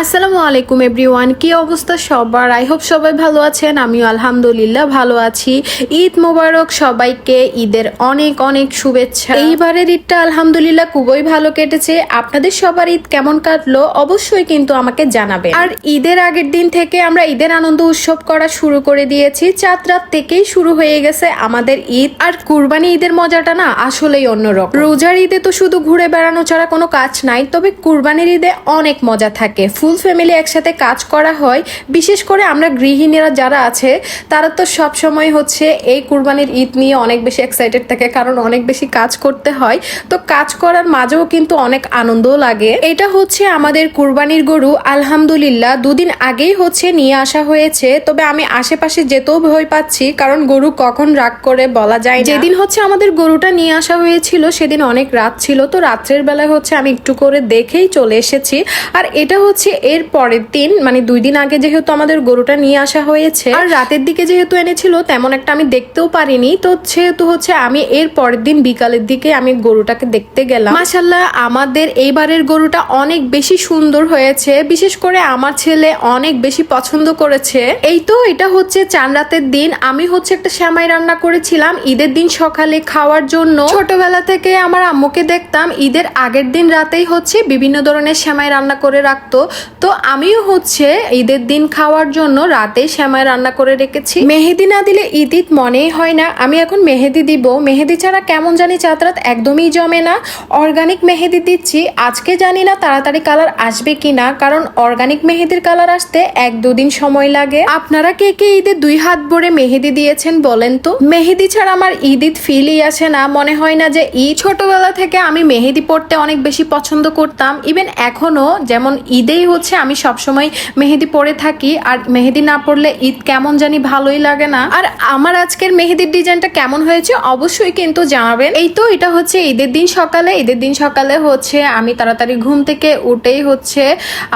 আসসালামু আলাইকুম এভরিওয়ান, কি অবস্থা সবার? আই হোপ সবাই ভালো আছেন। আমিও আলহামদুলিল্লাহ ভালো আছি। ঈদ মোবারক সবাইকে, ঈদের অনেক অনেক শুভেচ্ছা। এইবারের ঈদটা আলহামদুলিল্লাহ খুবই ভালো কেটেছে। আপনাদের সবার ঈদ কেমন কাটলো অবশ্যই কিন্তু আমাকে জানাবেন। আর ঈদের আগের দিন থেকে আমরা ঈদের আনন্দ উৎসব করা শুরু করে দিয়েছি। চাঁদ রাত থেকেই শুরু হয়ে গেছে আমাদের ঈদ। আর কুরবানি ঈদের মজাটা না আসলেই অন্যরকম। রোজার ঈদে তো শুধু ঘুরে বেড়ানো ছাড়া কোনো কাজ নাই, তবে কুরবানির ঈদে অনেক মজা থাকে। ফুল ফ্যামিলি একসাথে কাজ করা হয়। বিশেষ করে আমরা গৃহিণীরা যারা আছে তারা তো সব সময় হচ্ছে এই কুরবানির ঈদ নিয়ে অনেক বেশি এক্সাইটেড থাকে, কারণ অনেক বেশি কাজ করতে হয়। তো কাজ করার মাঝেও কিন্তু অনেক আনন্দও লাগে। এটা হচ্ছে আমাদের কুরবানির গরু। আলহামদুলিল্লাহ দুদিন আগেই হচ্ছে নিয়ে আসা হয়েছে, তবে আমি আশেপাশে যেতেও ভয় পাচ্ছি, কারণ গরু কখন রাগ করে বলা যায় না। যেদিন হচ্ছে আমাদের গরুটা নিয়ে আসা হয়েছিল সেদিন অনেক রাত ছিল, তো রাত্রের বেলায় হচ্ছে আমি একটু করে দেখেই চলে এসেছি। আর এটা হচ্ছে এর পরের দিন, মানে 2 দিন আগে যেহেতু আমাদের গরুটা নিয়ে আসা হয়েছে, আর রাতের দিকে যেহেতু এনেছিল তেমন একটা আমি দেখতেও পারিনি, তো সেহেতু হচ্ছে আমি এর পরের দিন বিকালের দিকে আমি গরুটাকে দেখতে গেলাম। মাশাআল্লাহ আমাদের এইবারের গরুটা অনেক বেশি সুন্দর হয়েছে। বিশেষ করে আমার ছেলে অনেক বেশি পছন্দ করেছে। এই তো এটা হচ্ছে চাঁদ রাতের দিন। আমি হচ্ছে একটা সেমাই রান্না করেছিলাম ঈদের দিন সকালে খাওয়ার জন্য। ছোটবেলা থেকে আমার আম্মুকে দেখতাম ঈদের আগের দিন রাতেই হচ্ছে বিভিন্ন ধরনের সেমাই রান্না করে রাখতো, তো আমিও হচ্ছে ঈদের দিন খাওয়ার জন্য রাতে সেমাই রান্না করে রেখেছি। মেহেদি না দিলে ঈদ ঈদ মনেই হয় না। আমি এখন মেহেদি দিব। মেহেদি ছাড়া কেমন জানি চাঁদ রাত একদমই জমে না। অর্গানিক মেহেদি দিচ্ছি। আজকে জানি না তাড়াতাড়ি কালার আসবে কিনা, কারণ অর্গানিক মেহেদির কালার আসতে 1-2 দিন সময় লাগে। আপনারা কে কে ঈদে 2 হাত ভরে মেহেদি দিয়েছেন বলেন তো? মেহেদি ছাড়া আমার ঈদ ঈদ ফিলই আসে না। মনে হয় না যে ঈদ। ছোটবেলা থেকে আমি মেহেদি পড়তে অনেক বেশি পছন্দ করতাম। ইভেন এখনো যেমন ঈদেই হচ্ছে আমি সবসময় মেহেদি পরে থাকি, আর মেহেদি না পরলে ঈদ কেমন জানি ভালোই লাগে না। আর আমার আজকের মেহেদির ডিজাইনটা কেমন হয়েছে অবশ্যই কিন্তু জানাবেন। এই তো এটা হচ্ছে ঈদের দিন সকালে। ঈদের দিন সকালে হচ্ছে আমি তাড়াতাড়ি ঘুম থেকে উঠেই হচ্ছে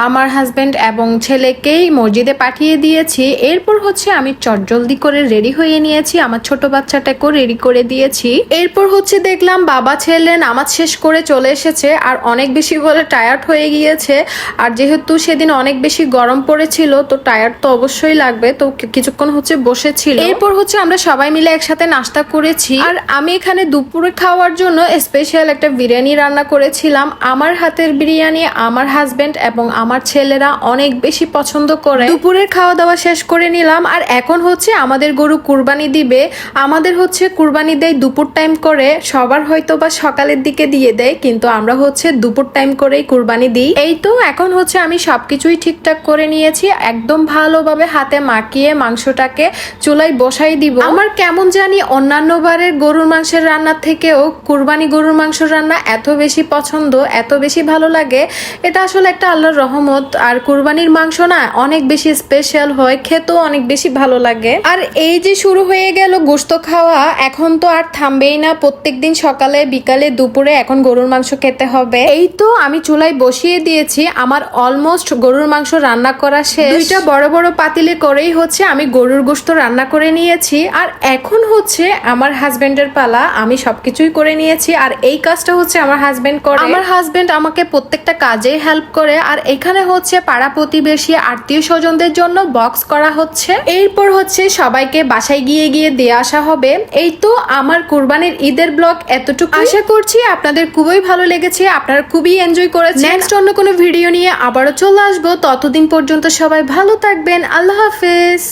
আমার হাজবেন্ড এবং ছেলেকেই মসজিদে পাঠিয়ে দিয়েছি। এরপর হচ্ছে আমি চটজলদি করে রেডি হয়ে নিয়েছি, আমার ছোট বাচ্চাটাকেও রেডি করে দিয়েছি। এরপর হচ্ছে দেখলাম বাবা ছেলে নামাজ শেষ করে চলে এসেছে, আর অনেক বেশি বলে টায়ার্ড হয়ে গিয়েছে। আর যেহেতু সেদিন অনেক বেশি গরম পড়েছিল, তো টায়ার্ড তো অবশ্যই লাগবে, তো কিছুক্ষণ হচ্ছে বসেছিল। এরপর হচ্ছে আমরা সবাই মিলে একসাথে নাস্তা করেছি। আর আমি এখানে দুপুরে খাওয়ার জন্য স্পেশাল একটা বিরিয়ানি রান্না করেছিলাম। আমার হাতের বিরিয়ানি আমার হাজবেন্ড এবং আমার ছেলেরা অনেক বেশি পছন্দ করে। দুপুরের খাওয়া দাওয়া শেষ করে নিলাম, আর এখন হচ্ছে আমাদের গরু কুরবানি দিবে। আমাদের হচ্ছে কুরবানি দেয় দুপুর টাইম করে, সবার হয়তো বা সকালের দিকে দিয়ে দেয়, কিন্তু আমরা হচ্ছে দুপুর টাইম করেই কুরবানি দিই। এই তো এখন হচ্ছে আমি সবকিছুই ঠিকঠাক করে নিয়েছি। একদম ভালোভাবে হাতে মাখিয়ে মাংসটাকে চুলায় বসাই দিব। আমার কেমন জানি অন্যান্য বারের গরুর মাংসের রান্নার থেকেও কুরবানি গরুর মাংস রান্না এত বেশি পছন্দ, এত বেশি ভালো লাগে। এটা আসলে একটা আল্লাহর রহমত। আর কুরবানির মাংস না অনেক বেশি স্পেশাল হয়, খেতেও অনেক বেশি ভালো লাগে। আর এই যে শুরু হয়ে গেল গোশত খাওয়া, এখন তো আর থামবেই না। প্রত্যেকদিন সকালে বিকালে দুপুরে এখন গরুর মাংস খেতে হবে। এই তো আমি চুলায় বসিয়ে দিয়েছি। আমার অলমোস্ট গরুর মাংস রান্না করা শেষ। 2টা বড় বড় পাতিলে করেই হচ্ছে আমি গরুর গোশত রান্না করে নিয়েছি। আর এখন হচ্ছে আমার হাজবেন্ডের পালা। আমি সবকিছুই করে নিয়েছি, আর এই কাজটা হচ্ছে আমার হাজবেন্ড করে। আমার হাজবেন্ড আমাকে প্রত্যেকটা কাজে হেল্প করে। আর এখানে হচ্ছে পাড়া প্রতিবেশী আত্মীয় স্বজনদের জন্য বক্স করা হচ্ছে। এরপর হচ্ছে সবাইকে বাসায় গিয়ে গিয়ে দিয়ে আসা হবে। এই তো আমার কুরবানির ঈদের ব্লগ এতটুকু। আশা করছি আপনাদের খুবই ভালো লেগেছে, আপনারা খুবই এনজয় করেছেন। নেক্সট অন্য কোনো ভিডিও নিয়ে আবারও চলে আসবো। ততদিন পর্যন্ত সবাই ভালো থাকবেন। আল্লাহ হাফেজ।